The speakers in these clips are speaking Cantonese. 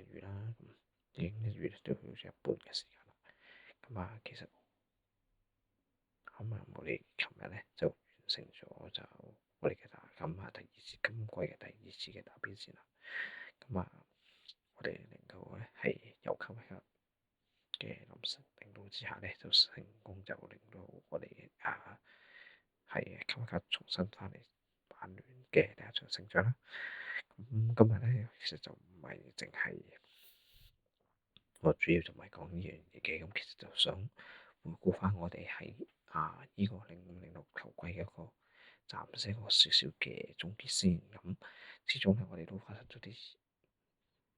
一月啦，已經一月都去咗一半嘅時間啦。其實我哋琴日咧就完成咗就我哋嘅今季嘅第二次嘅打邊戰啦。我哋能夠咧係有球嘅臨時領導之下咧，就成功就令到我哋係重新翻嚟曼聯嘅第一場勝仗啦。今日咧其實就唔係淨係我主要就唔係講呢樣嘢嘅，其實就想回顧翻我哋喺呢個0506球季嘅一個暫時一個少少嘅總結先。始終咧我哋都發生咗啲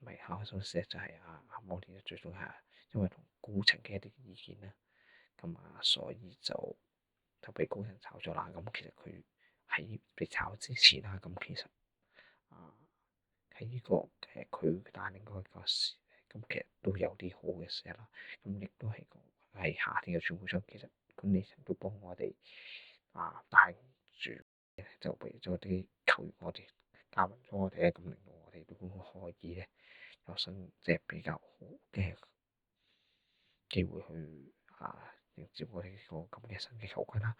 未開心事，就係阿摩連最終係因為同高層嘅一啲意見啦，所以就被高層炒咗啦。其實佢喺被炒之前啦，其實喺呢個佢帶領嗰個時，其實都有啲好嘅事啦。亦都係夏天嘅轉會窗，其實管理層都幫我哋帶住，就俾咗啲球員我哋加盟咗我哋咧，令到我哋都可以咧有新即係比較好嘅機會去迎接我哋呢個咁嘅新嘅球季啦。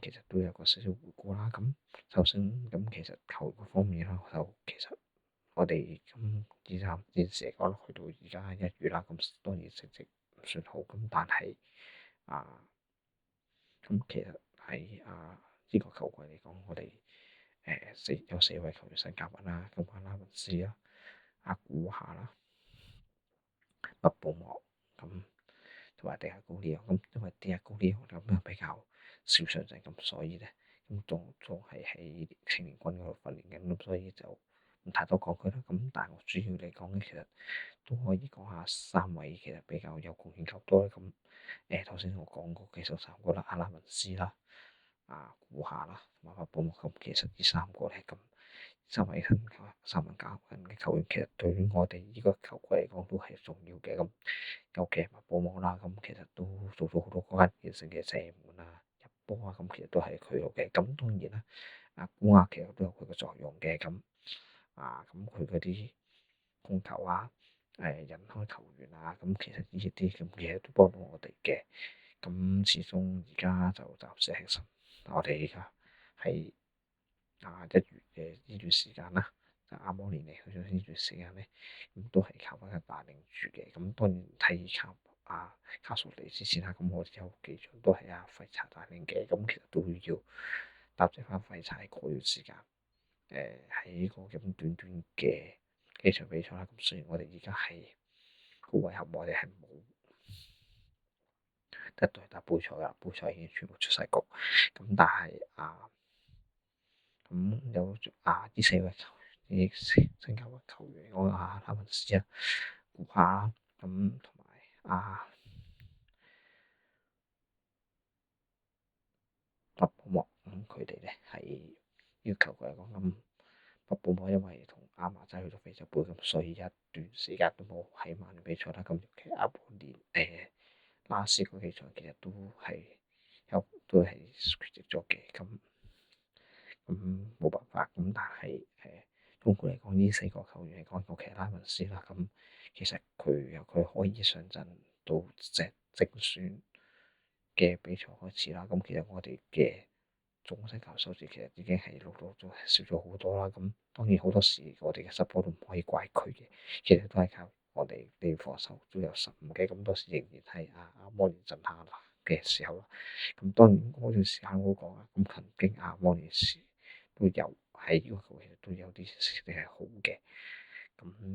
其實都有個少少回顧啦。首先其實球員方面啦，就其實我哋現時嚟講去到而家一月啦，當然成績唔算好，但係其實喺呢個球季嚟講，我哋有四位球員新加盟啦，拉文斯啦、古夏啦、麥布莫同埋迪亞高利奧。因為迪亞高利奧咁比較少上陣，所以咧仲係喺青年軍嗰度訓練緊，所以就唔太多講佢啦。但係我主要嚟講咧，其實都可以講下三位其實比較有貢獻較多啦。頭先我講過其實三個啦，拉文斯啦、古夏啦同埋麥布莫。其實呢三個咧三位三位加盟嘅球員，其實對於我哋呢個球季嚟講都係重要嘅。尤其係麥布莫啦，其實都做咗好多關鍵性嘅射門入波其實都係佢做嘅。當然啦，古夏其實都有佢嘅作用嘅。佢嗰啲控球引開球員其實呢啲咁嘅嘢都幫到我哋嘅。始終而家就暫時係我哋而家係一月嘅呢段時間啦，阿摩連嚟去咗呢段時間咧，都係靠翻佢帶領住嘅。當然睇卡索尼之前啦，我哋有幾場都係廢柴帶領嘅。其實都要答謝翻廢柴嗰段時間。喺呢個咁短短嘅幾場比賽啦，雖然我哋而家係好遺憾，我哋係冇得對打杯賽啦，杯賽已經全部出晒局。但係有呢四位球員，新加坡球員，我拉文斯古夏啦，同埋麥布莫。佢哋咧係要求佢嚟講，麥布莫因為同阿馬仔去咗非洲杯，所以一段時間都冇喺曼聯比賽啦。尤其阿摩連拉斯嗰幾場其實都係缺席咗嘅。冇辦法。但係總括嚟講，呢四個球員嚟講，尤其係拉文斯啦，其實佢可以上陣到正選嘅比賽開始啦。其實我哋嘅總失球數字其實已經係錄到咗少咗好多啦。當然好多時我哋嘅失波都唔可以怪佢嘅，其實都係靠我哋啲防守都有失誤嘅。多時仍然係阿摩連陣下嘅時候啦。當然嗰段時間我講曾經阿摩連時都有喺呢個球其實都有啲成績係好嘅。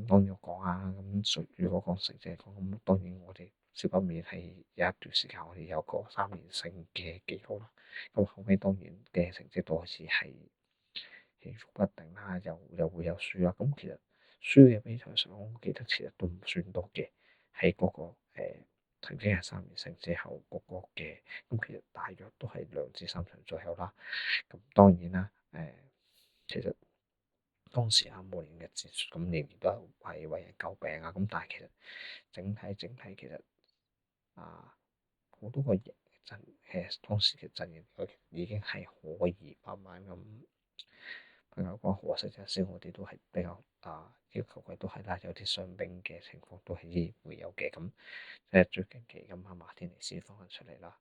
當然我講如果講成績嚟講，當然我哋少不免係有一段時間我哋有個3連勝嘅記錄啦。後尾當然嘅成績都開始係起伏不定啦，又會有輸啦。其實輸嘅比賽上，我記得其實都唔算多嘅。喺嗰個曾經係3連勝之後嗰個嘅，其實大約都係2至3場左右啦。當然啦，其實當時阿摩連嘅戰術仍然都係為人詬病但係其實整體其實好多個陣當時嘅陣營已經係可以慢慢咁，比較講可惜就係我哋都係比較呢個球季都係啦，有啲傷兵嘅情況都係依然會有嘅。咁即係最近期咁馬天尼斯放翻出嚟啦，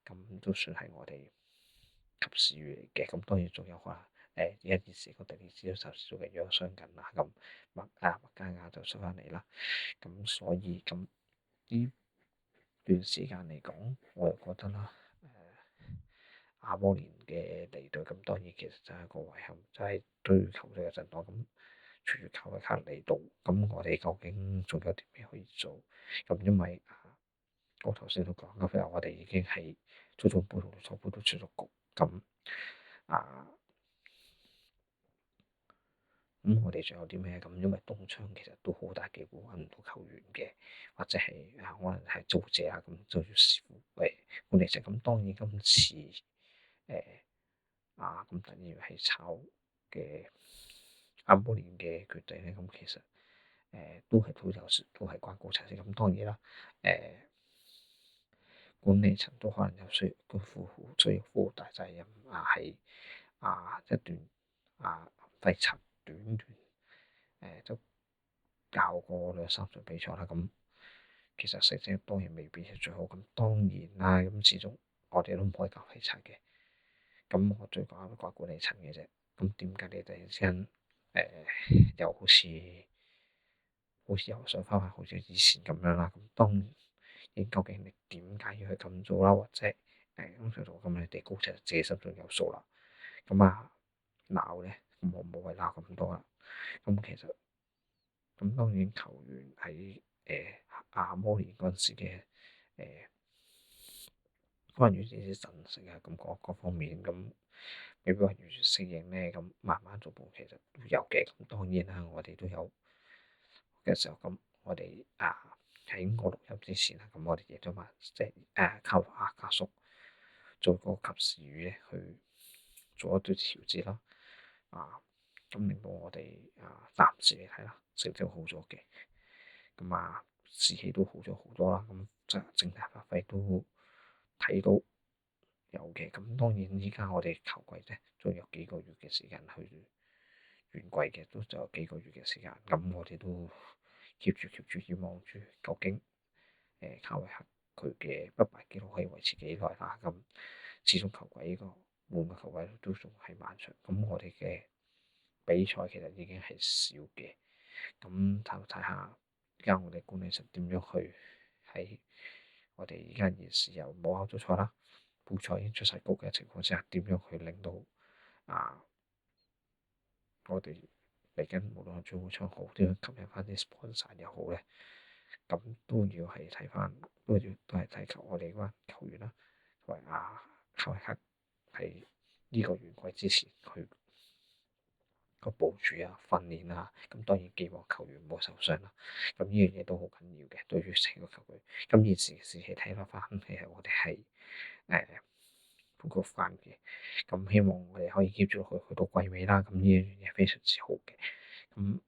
咁都算係我哋及時雨嚟嘅。咁當然仲有話而家現時個迪尼斯都受少嘅養傷緊啦，咁麥加亞就出翻嚟啦。咁所以咁呢段時間嚟講，我又覺得啦，阿摩連嘅離隊，咁當然其實就係一個遺憾，就係對球隊嘅陣檔咁。除咗靠嘅卡嚟到，咁我哋究竟仲有啲咩可以做？咁因為我頭先都講，咁譬如我哋已經係足總杯同聯賽杯都出咗局，咁啊，咁我哋仲有啲咩？咁因為冬窗其實都好大機會揾唔到球員嘅，或者係可能係租借啊，咁就要視乎管理層。咁當然今次咁突然係炒嘅阿摩連嘅決定咧，咁其實都係有時都係關高層先。咁當然啦，管理層都可能有需要負大責任係一段廢柴短就教過2、3場比賽啦。咁其實成績當然未必係最好。咁當然啦，咁始終我哋都唔可以教廢柴嘅。咁我最講都怪管理層嘅啫。咁點解你突然之間又好似又想翻返好似以前咁樣啦？咁當然究竟你點解要去咁做啦？或者咁就咁你哋高層自己心中有數啦。咁鬧咧，咁我冇謂鬧咁多啦。咁其實咁當然球員喺阿摩連嗰陣時嘅關於呢啲陣式啊，咁各方面咁未必話完全適應咧。咁慢慢逐步其實都有嘅。咁當然啦，我哋都有嘅時候，咁我哋喺我錄音之前啊，咁我哋亦都話即係靠家叔做個及時雨咧，去做一啲調節啦。咁令到我哋暫時嚟睇啦，成績好咗嘅。咁士氣都好咗好多啦。咁即係整體發揮都睇到有嘅。咁當然依家我哋球季咧，仲有幾個月嘅時間去完季嘅，都仲有幾個月嘅時間。咁我哋都 keep 住要望住，究竟卡維克佢嘅不敗紀錄可以維持幾耐啦？咁始終球季呢個換個球季都仲係漫長。咁我哋嘅比賽其實已經係少嘅。咁睇下而家我哋管理層點樣去喺我哋而家現時又冇考到賽啦，補賽已經出晒局嘅情況之下，點樣去令到我哋嚟緊無論係轉會窗好，點樣吸引翻啲 sponsor 又好咧，咁都要係睇翻，都係睇求我哋嗰班球員啦，同埋卡維克喺呢個完季之前去個部署訓練咁當然寄望球員唔好受傷啦。咁呢樣嘢都好緊要嘅，對於成個球隊。咁現時嘅士氣睇翻，其實我哋係恢復翻嘅。咁希望我哋可以 keep 住去到季尾啦。咁呢樣嘢非常之好嘅。咁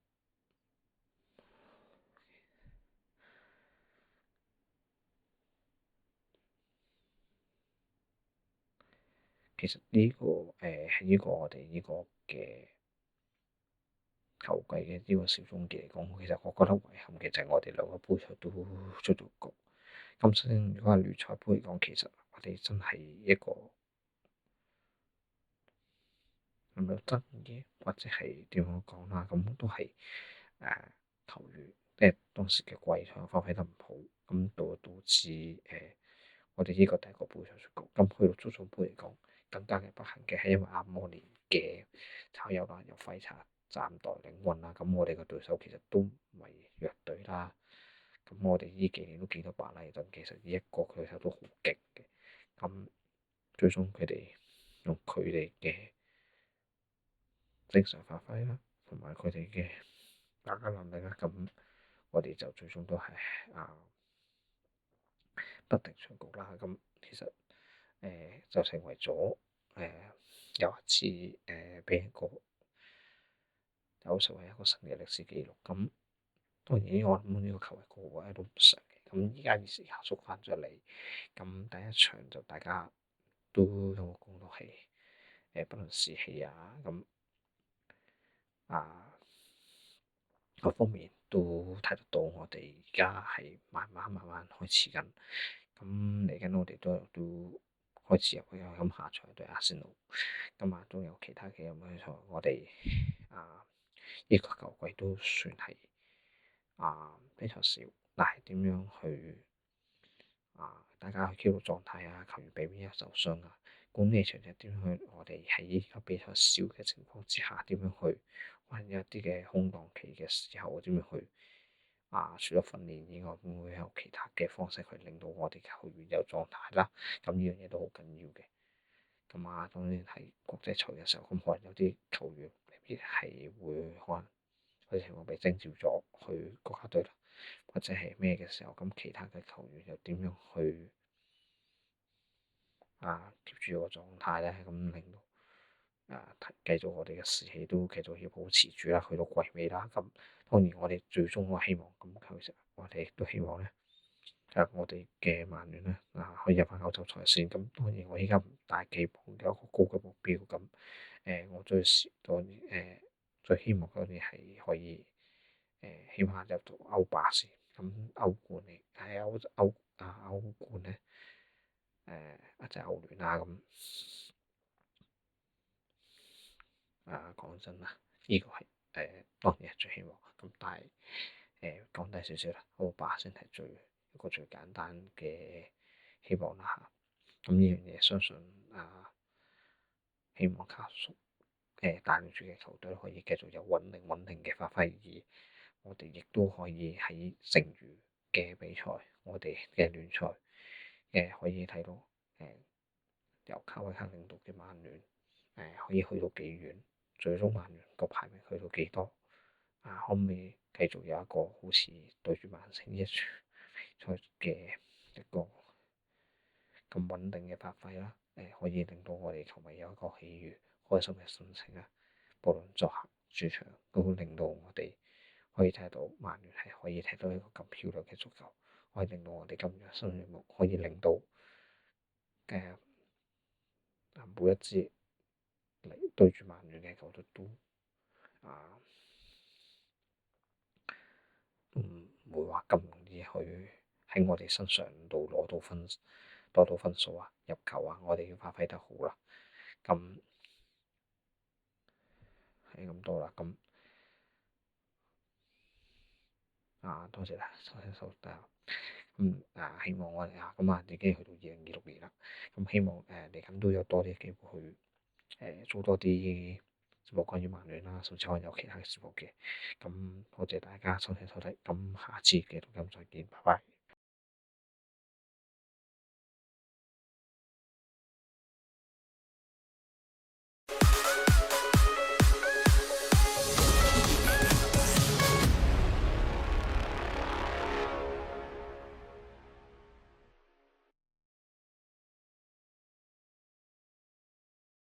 其實呢個係呢個我哋呢個嘅球季嘅呢個小總結嚟講，其實我覺得遺憾嘅就係我哋兩個杯賽都出到局。咁首先，如果係聯賽杯嚟講，其實我哋真係一個係咪爭議，或者係點樣講啦？咁都係球員即係當時嘅季賽發揮得唔好，咁導致我哋呢個第一個杯賽出局。咁去到足總杯嚟講，更加嘅不幸嘅係因為阿摩連嘅炒魷啦，由廢柴暫代領運啦。咁我哋嘅對手其實都唔係弱隊啦。咁我哋呢幾年都見到白禮頓，其實呢一個對手都好勁嘅。咁最終佢哋用佢哋嘅正常發揮啦，同埋佢哋嘅打擊能力啦，咁我哋就最終都係不敵出局啦。咁其實就成為咗又一次俾一個有成為一個新嘅歷史記錄。咁當然我諗呢個球係個個都唔想嘅。咁而家現時壓縮翻咗嚟，咁第一場就大家都有個共同係不論士氣咁各方面都睇得到，我哋而家係慢慢開始緊。咁嚟緊我哋都開始入去咁下場對阿仙奴，今晚都有其他嘅咁嘅賽，我哋呢個球季都算係比較少，但係點樣去大家去 keep 到狀態啊，球員避免受傷啊，管理層又點去？我哋喺依家比較少嘅情況之下，點樣去揾一啲嘅空檔期嘅時候，點樣去除咗訓練以外，會唔會有其他嘅方式去令到我哋球員有狀態啦？咁呢樣嘢都好緊要嘅。咁當然係國際賽嘅時候，咁可能有啲球員未必係會可能佢情況被徵召咗去國家隊啦，或者係咩嘅時候，咁其他嘅球員又點樣去貼住個狀態咧？咁令到繼續我哋嘅士氣都繼續要保持住啦，去到季尾啦。咁當然我哋最終我希望咁其實我哋亦都希望咧，我哋嘅曼聯咧可以入翻歐洲賽先。咁當然我依家唔大寄望有一個高嘅目標。咁我最希望嗰啲係可以起碼入到歐霸先。咁歐冠嚟喺歐冠咧或者歐聯啊咁講真啦，呢個係當然係最希望。咁但係講低少少啦，歐霸先係一個最簡單嘅希望啦嚇。咁呢樣嘢相信希望卡叔帶領住嘅球隊可以繼續有穩定嘅發揮，而我哋亦都可以喺剩餘嘅比賽，我哋嘅聯賽可以睇到由卡威克領導嘅曼聯可以去到幾遠，最終曼聯個排名去到幾多可唔可以繼續有一個好似對住曼城呢一場賽嘅一個咁穩定嘅發揮啦？可以令到我哋球迷有一個喜悅、開心嘅心情啦。無論作客主場，都會令到我哋可以睇到曼聯係可以踢到一個咁漂亮嘅足球，可以令到我哋咁有新面目，可以令到每一支嚟對住曼聯嘅球隊都唔會話咁容易去喺我哋身上度攞到分數入球我哋要發揮得好啦。咁係咁多啦。咁多謝啦，收聽收睇。咁希望我哋已經去到2026年啦。咁希望嚟緊都有多啲機會去做多啲節目關於曼聯啦，甚至可能有其他嘅節目嘅。咁多謝大家收聽收睇，咁下次嘅錄音再見，拜拜。